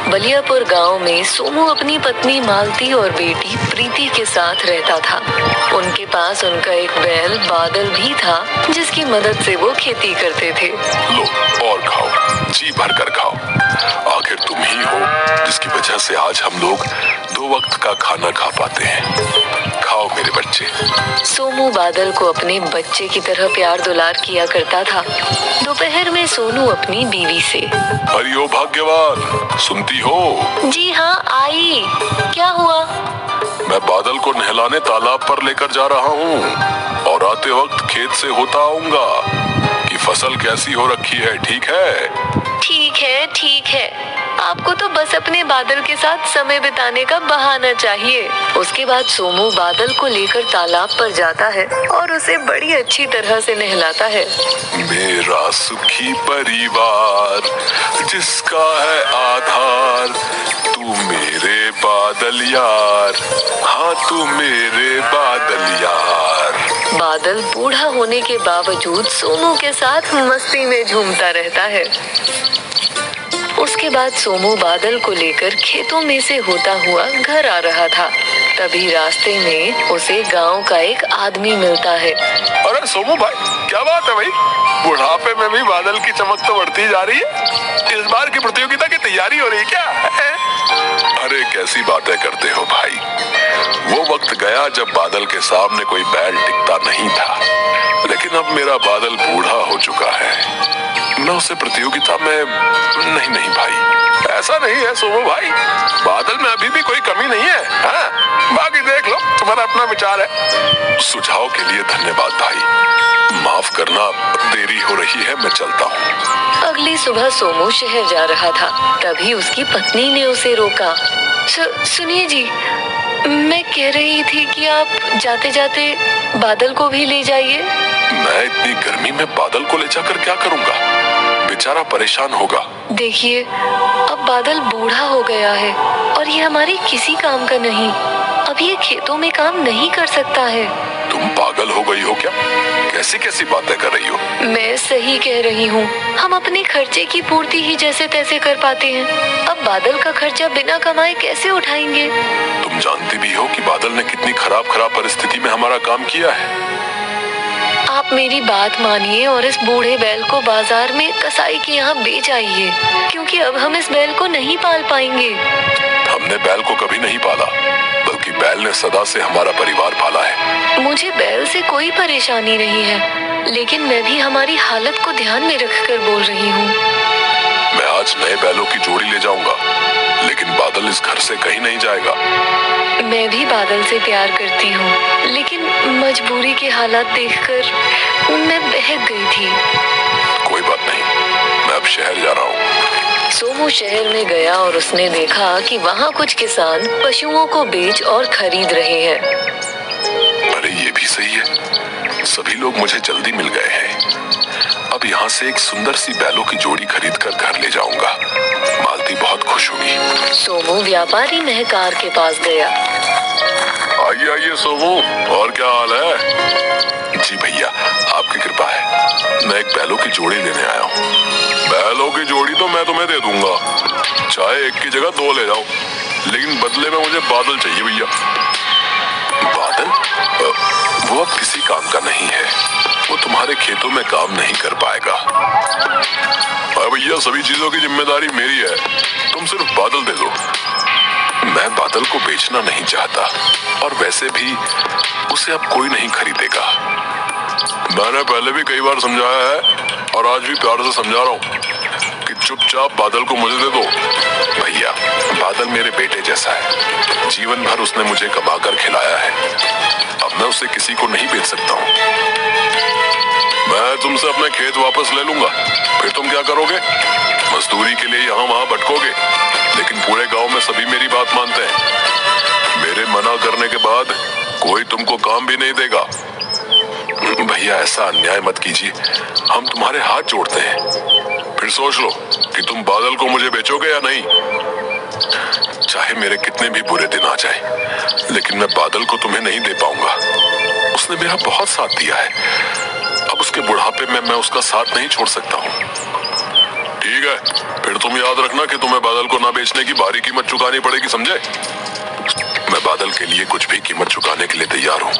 बलियापुर गांव में सोमू अपनी पत्नी मालती और बेटी प्रीति के साथ रहता था। उनके पास उनका एक बैल बादल भी था, जिसकी मदद से वो खेती करते थे। लो और खाओ, जी भर कर खाओ। आखिर तुम ही हो जिसकी वजह से आज हम लोग 2 वक्त का खाना खा पाते हैं। खाओ मेरे बच्चे। सोमू बादल को अपने बच्चे की तरह प्यार दुलार किया करता था। दोपहर में सोनू अपनी बीवी से, अरे ओ भाग्यवान, सुनती हो? जी हाँ आई। क्या हुआ? मैं बादल को नहलाने तालाब पर लेकर जा रहा हूँ और आते वक्त खेत से होता आऊंगा कि फसल कैसी हो रखी है। ठीक है? ठीक है, ठीक है। आपको तो बस अपने बादल के साथ समय बिताने का बहाना चाहिए। उसके बाद सोमू बादल को लेकर तालाब पर जाता है और उसे बड़ी अच्छी तरह से नहलाता है। मेरा सुखी परिवार जिसका है आधार, तू मेरे बादल यार, हाँ तू मेरे बादल यार। बादल बूढ़ा होने के बावजूद सोमू के साथ मस्ती में झूमता रहता है। उसके बाद सोमू बादल को लेकर खेतों में से होता हुआ घर आ रहा था। तभी रास्ते में उसे गांव का एक आदमी मिलता है। अरे सोमू भाई, क्या बात है भाई? बुढ़ापे में भी बादल की चमक तो बढ़ती जा रही है। इस बार की प्रतियोगिता की तैयारी हो रही है क्या? अरे कैसी बातें करते हो भाई। वो वक्त गया जब बादल के सामने कोई बैल टिकता नहीं था, लेकिन अब मेरा बादल बूढ़ा हो चुका है। मैं उसे प्रतियोगिता में नहीं भाई, ऐसा नहीं है सोमू भाई। बादल में अभी भी कोई कमी नहीं है। हाँ? बाकी देख लो, तुम्हारा अपना विचार है। सुझाव के लिए धन्यवाद भाई। माफ करना, देरी हो रही है, मैं चलता हूँ। अगली सुबह सोमू शहर जा रहा था। तभी उसकी पत्नी ने उसे रोका। सुनिए जी, मैं कह रही थी कि आप जाते जाते बादल को भी ले जाइए। मैं इतनी गर्मी में बादल को ले जाकर क्या करूँगा? बेचारा परेशान होगा। देखिए, अब बादल बूढ़ा हो गया है और ये हमारे किसी काम का नहीं। अब ये खेतों में काम नहीं कर सकता है। तुम पागल हो गई हो क्या? कैसी कैसी बातें कर रही हो? मैं सही कह रही हूँ। हम अपने खर्चे की पूर्ति ही जैसे तैसे कर पाते हैं। अब बादल का खर्चा बिना कमाए कैसे उठाएंगे? तुम जानती भी हो कि बादल ने कितनी खराब परिस्थिति में हमारा काम किया है। आप मेरी बात मानिए और इस बूढ़े बैल को बाजार में कसाई के यहाँ बेच आइए, क्योंकि अब हम इस बैल को नहीं पाल पाएंगे। हमने बैल को कभी नहीं पाला, बल्कि बैल ने सदा से हमारा परिवार पाला है। मुझे बैल से कोई परेशानी नहीं है, लेकिन मैं भी हमारी हालत को ध्यान में रखकर बोल रही हूँ। मैं आज नए बैलों की जोड़ी ले जाऊंगा, लेकिन बादल इस घर से कहीं नहीं जाएगा। मैं भी बादल से प्यार करती हूँ, लेकिन मजबूरी के हालात देखकर मैं बहक गई थी। कोई बात नहीं, मैं अब शहर जा रहा हूँ। सोमू शहर में गया और उसने देखा कि वहाँ कुछ किसान पशुओं को बेच और खरीद रहे हैं। अरे ये भी सही है, सभी लोग मुझे जल्दी मिल गए हैं। अब यहाँ से एक सुंदर सी बैलों की जोड़ी खरीद कर घर ले जाऊंगा। मालती बहुत खुश होगी। सोमू व्यापारी महकार के पास गया। आइए आइए सोमू, और क्या हाल है? जी भैया, आपकी कृपा है। मैं एक बैलों की जोड़ी लेने आया हूँ। बैलों की जोड़ी तो मैं तुम्हें दे दूंगा, चाहे एक की जगह 2 ले जाओ, लेकिन बदले में मुझे बादल चाहिए भैया। बादल? वो अब किसी काम का नहीं है। वो तुम्हारे खेतों में काम नहीं कर पाएगा। भैया, सभी चीजों की जिम्मेदारी मेरी है, तुम सिर्फ बादल दे दो। मैं बादल को बेचना नहीं चाहता, और वैसे भी उसे अब कोई नहीं खरीदेगा। मैंने पहले भी कई बार समझाया है और आज भी प्यार से समझा रहा हूँ कि चुपचाप बादल को मुझे दे दो। भैया, बादल मेरे बेटे जैसा है। जीवन भर उसने मुझे कमाकर खिलाया है। अब मैं उसे किसी को नहीं बेच सकता हूँ। मैं तुमसे अपने खेत वापस ले लूंगा, फिर तुम क्या करोगे? मजदूरी के लिए यहाँ वहाँ भटकोगे, लेकिन पूरे गांव में सभी मेरी बात मानते हैं। मेरे मना करने के बाद कोई तुमको काम भी नहीं देगा। भैया, ऐसा अन्याय मत कीजिए, हम तुम्हारे हाथ जोड़ते हैं। फिर सोच लो कि तुम बादल को मुझे बेचोगे या नहीं। चाहे मेरे कितने भी बुरे दिन आ जाए, लेकिन मैं बादल को तुम्हें नहीं दे पाऊंगा। उसने मेरा बहुत साथ दिया है, अब उसके बुढ़ापे में मैं उसका साथ नहीं छोड़ सकता हूँ। ठीक है, फिर तुम याद रखना कि तुम्हें बादल को ना बेचने की भारी कीमत चुकानी पड़ेगी, समझे? मैं बादल के लिए कुछ भी कीमत चुकाने के लिए तैयार हूँ,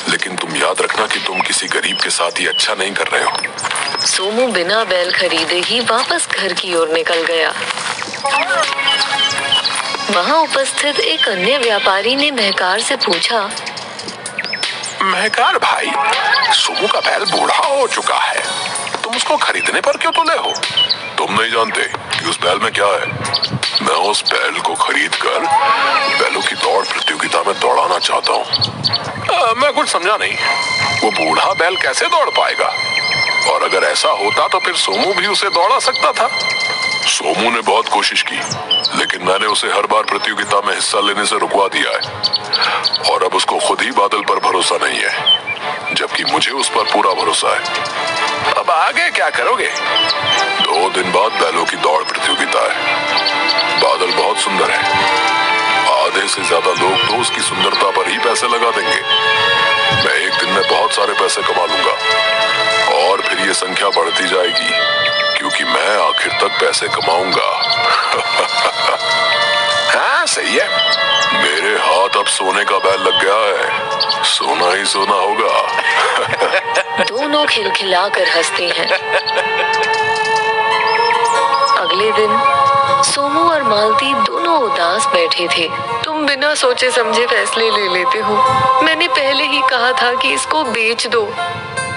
लेकिन तुम याद रखना कि तुम किसी गरीब के साथ ये अच्छा नहीं कर रहे हो। सोमू बिना बैल खरीदे ही वापस घर की ओर निकल गया। वहाँ उपस्थित एक अन्य व्यापारी ने महकार से पूछा, महकार भाई, सोमू का बैल बूढ़ा हो चुका है, तुम उसको खरीदने पर क्यों तुले हो? तुम नहीं जानते कि उस बैल में क्या है? मैं उस बैल को खरीद कर बैलों की दौड़ प्रतियोगिता में दौड़ाना चाहता हूँ। मैं कुछ समझा नहीं, वो बूढ़ा बैल कैसे दौड़ पाएगा? और अगर ऐसा होता तो फिर सोमू भी उसे दौड़ा सकता था। सोमू ने बहुत कोशिश की, लेकिन मैंने उसे हर बार प्रतियोगिता में हिस्सा लेने से रुकवा दिया है, और अब उसको खुद ही बादल पर भरोसा नहीं है, जबकि मुझे उस पर पूरा भरोसा है। अब आगे क्या करोगे? 2 दिन बाद बैलों की दौड़ प्रतियोगिता है। बादल बहुत सुंदर है, आधे से ज्यादा लोग तो उसकी सुंदरता पर ही पैसे लगा देंगे। मैं एक दिन में बहुत सारे पैसे कमा लूंगा, और फिर ये संख्या बढ़ती जाएगी, क्योंकि मैं आखिर तक पैसे कमाऊंगा। हाँ सही है, मेरे हाथ अब सोने का बैल लग गया है, सोना ही सोना होगा। दोनों खिलखिलाकर हंसते हैं। अगले दिन सोमू और मालती दोनों उदास बैठे थे। तुम बिना सोचे समझे फैसले ले लेते हो। मैंने पहले ही कहा था कि इसको बेच दो।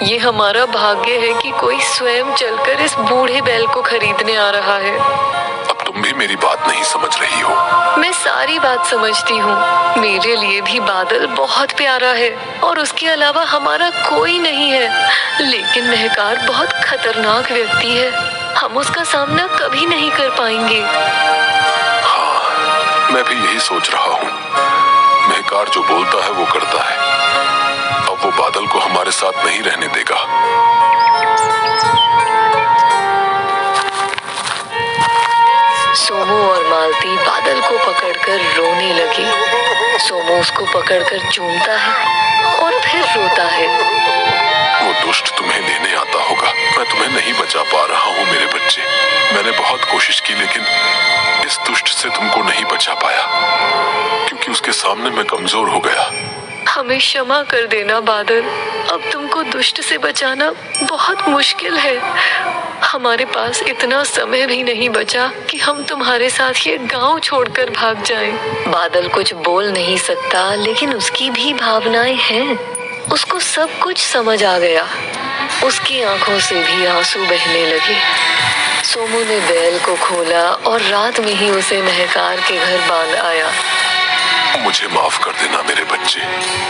ये हमारा भाग्य है कि कोई स्वयं चलकर इस बूढ़े बैल को खरीदने आ रहा है। अब तुम भी मेरी बात नहीं समझ रही हो। मैं सारी बात समझती हूँ। मेरे लिए भी बादल बहुत प्यारा है, और उसके अलावा हमारा कोई नहीं है। लेकिन महकार बहुत खतरनाक व्यक्ति है, हम उसका सामना कभी नहीं कर पाएंगे। हाँ, मैं भी यही सोच रहा हूँ। महकार जो बोलता है वो करता है। अब वो बादल को हमारे साथ नहीं रहने देगा। सोमू और मालती बादल को पकड़कर रोने लगे। सोमू उसको पकड़कर चूमता है और फिर रोता है। वो दुष्ट तुम्हें लेने आता होगा। मैं तुम्हें नहीं बचा पा रहा हूँ मेरे बच्चे। मैंने बहुत कोशिश की, लेकिन इस दुष्ट से तुमको नहीं बचा पाया, क्योंकि उसके सामने मैं कमजोर हो गया। हमें क्षमा कर देना बादल। अब तुमको दुष्ट से बचाना बहुत मुश्किल है। हमारे पास इतना समय भी नहीं बचा कि हम तुम्हारे साथ ये गांव छोड़कर भाग जाएं। बादल कुछ बोल नहीं सकता, लेकिन उसकी भी भावनाएं हैं। उसको सब कुछ समझ आ गया। उसकी आंखों से भी आंसू बहने लगे। सोमू ने बैल को खोला और रात में ही उसे महकार के घर बांध आया। मुझे माफ कर देना मेरे बच्चे,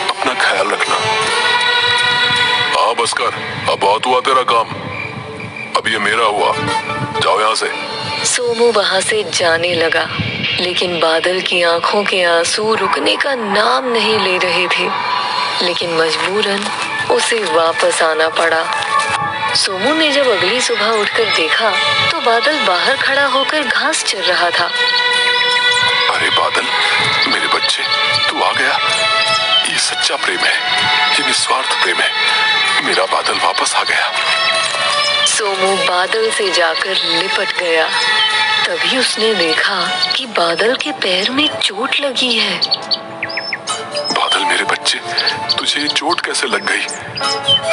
अपना ख्याल रखना। हाँ बस कर, अब बहुत हुआ तेरा काम, अब ये मेरा हुआ, जाओ यहाँ से। सोमू वहाँ से जाने लगा, लेकिन बादल की आंखों के आंसू रुकने का नाम नहीं ले रहे थे। लेकिन मजबूरन उसे वापस आना पड़ा। सोमू ने जब अगली सुबह उठकर देखा तो बादल बाहर खड़ा होकर घास चर रहा था। अरे बादल, मेरे बच्चे, तू आ गया। ये सच्चा प्रेम है, ये निस्वार्थ प्रेम है। मेरा बादल वापस आ गया। सोमू बादल से जाकर लिपट गया। तभी उसने देखा कि बादल के पैर में चोट लगी है। बादल मेरे बच्चे, तुझे ये चोट कैसे लग गई?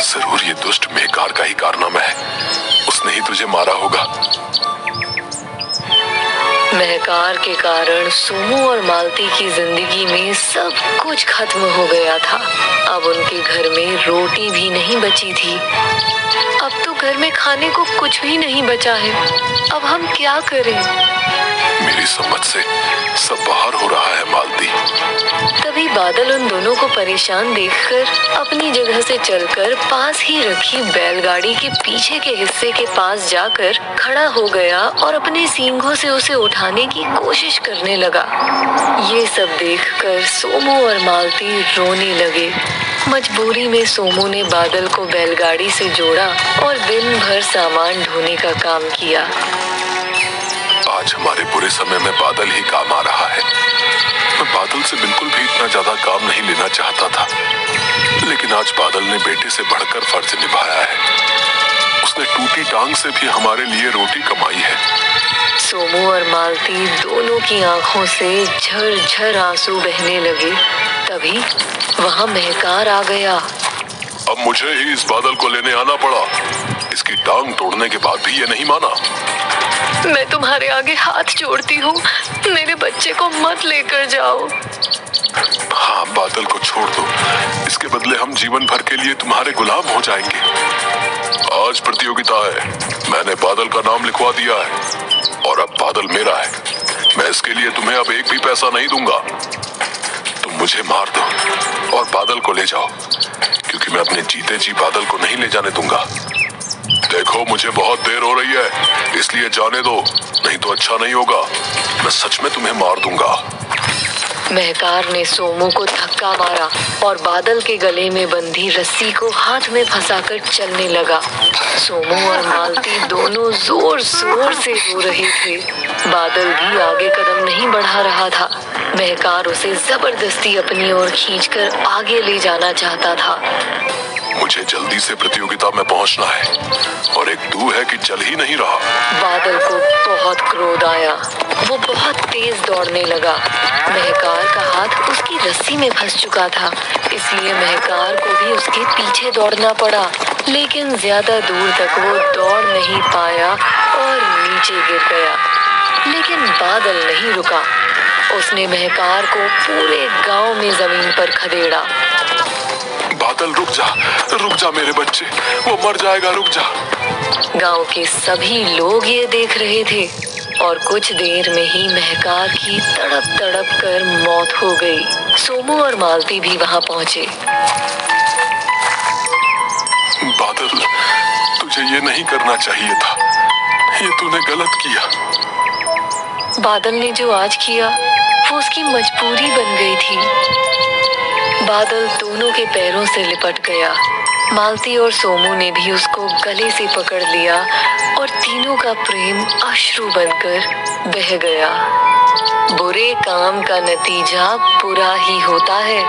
जरूर ये दुष्ट महकार का ही कारनामा है, उसने ही तुझे मारा होगा। महकार के कारण सोमू और मालती की जिंदगी में सब कुछ खत्म हो गया था। अब उनके घर में रोटी भी नहीं बची थी। अब तो घर में खाने को कुछ भी नहीं बचा है। अब हम क्या करें? मेरी समझ से सब बाहर हो रहा है मालती। तभी बादल उन दोनों को परेशान देखकर अपनी जगह से चलकर पास ही रखी बैलगाड़ी के पीछे के हिस्से के पास जाकर खड़ा हो गया और अपने सींगों से उसे उठाने की कोशिश करने लगा। ये सब देखकर सोमू और मालती रोने लगे। मजबूरी में सोमू ने बादल को बैलगाड़ी से जोड़ा और दिन भर सामान ढोने का काम किया। आज हमारे बुरे समय में बादल ही काम आ रहा है। मैं बादल से बिल्कुल भी इतना ज्यादा काम नहीं लेना चाहता था, लेकिन आज बादल ने बेटे से बढ़कर फर्ज निभाया है। उसने टूटी टांग से भी हमारे लिए रोटी कमाई है। सोमू और मालती दोनों की आंखों से झरझर आंसू बहने लगे। तभी वहां महकार आ गया। अब मुझे ही इस बादल को लेने आना पड़ा। इसकी टांग तोड़ने के बाद भी ये नहीं माना। मैं तुम्हारे आगे हाथ जोड़ती हूँ, मेरे बच्चे को मत लेकर जाओ। हाँ, बादल को छोड़ दो। इसके बदले हम जीवन भर के लिए तुम्हारे गुलाम हो जाएंगे। आज प्रतियोगिता है, मैंने बादल का नाम लिखवा दिया है और अब बादल मेरा है। मैं इसके लिए तुम्हें अब एक भी पैसा नहीं दूंगा। तुम मुझे मार दो और बादल को ले जाओ, क्योंकि मैं अपने जीते जी बादल को नहीं ले जाने दूंगा। देखो, मुझे बहुत देर हो रही है, इसलिए जाने दो, नहीं तो अच्छा नहीं होगा। मैं सच में तुम्हें मार दूंगा। महकार ने सोमू को धक्का मारा और बादल के गले में बंधी रस्सी को हाथ में फंसाकर चलने लगा। सोमू और मालती दोनों जोर जोर से रो रहे थे। बादल भी आगे कदम नहीं बढ़ा रहा था। महकार उसे जबरदस्ती अपनी ओर खींचकर आगे ले जाना चाहता था। मुझे जल्दी से प्रतियोगिता में पहुंचना है और एक तू है कि चल ही नहीं रहा। बादल को बहुत क्रोध आया। वो बहुत तेज दौड़ने लगा। महकार का हाथ उसकी रस्सी में फंस चुका था, इसलिए महकार को भी उसके पीछे दौड़ना पड़ा। लेकिन ज्यादा दूर तक वो दौड़ नहीं पाया और नीचे गिर गया। लेकिन बादल नहीं रुका। उसने महकार को पूरे गांव में जमीन पर खदेड़ा। बादल, रुक जा मेरे बच्चे, वो मर जाएगा, रुक जा। गांव के सभी लोग ये देख रहे थे और कुछ देर में ही महकार की तड़प तड़प कर मौत हो गई। सोमू और मालती भी वहां पहुंचे। बादल, तुझे ये नहीं करना चाहिए था, ये तूने गलत किया। बादल ने जो आज किया वो उसकी मजबूरी बन गई थी। बादल दोनों के पैरों से लिपट गया। मालती और सोमू ने भी उसको गले से पकड़ लिया और तीनों का प्रेम अश्रु बनकर बह गया। बुरे काम का नतीजा बुरा ही होता है।